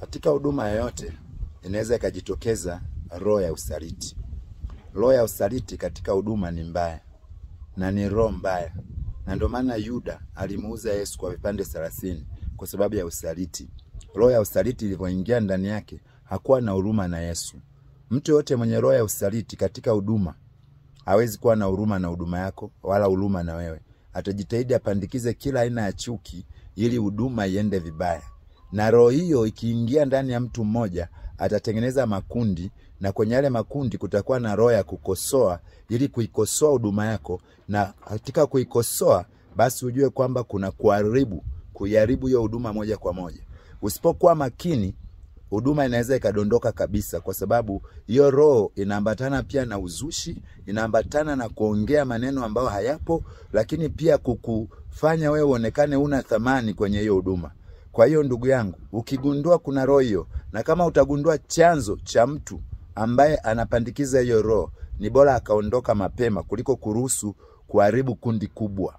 Katika huduma yoyote inaweza ikajitokeza roho ya usaliti. Roho ya usaliti katika huduma ni mbaya na ni roho mbaya. Na ndio maana Yuda alimuuza Yesu kwa vipande 30 kwa sababu ya usaliti. Roho ya usaliti ilipoingia ndani yake hakuwa na huruma na Yesu. Mtu yote mwenye roho ya usaliti katika huduma hawezi kuwa na huruma na huduma yako wala huruma na wewe. Atajitahidi apandikize kila aina ya chuki ili huduma iende vibaya. Na roho hiyo ikiingia ndani ya mtu mmoja atatengeneza makundi, na kwenye yale makundi kutakuwa na roho ya kukosoa ili kuikosoa huduma yako, na katika kuikosoa basi ujue kwamba kuna kuiharibu hiyo huduma moja kwa moja. Usipokuwa makini huduma inaweza ikadondoka kabisa, kwa sababu hiyo roho inaambatana pia na uzushi, inaambatana na kuongea maneno ambayo hayapo, lakini pia kukufanya wewe uonekane una thamani kwenye hiyo huduma. Kwa hiyo ndugu yangu, ukigundua kuna roho hiyo, na kama utagundua chanzo cha mtu ambaye anapandikiza hiyo roho, ni bora akaondoka mapema kuliko kuruhusu kuharibu kundi kubwa.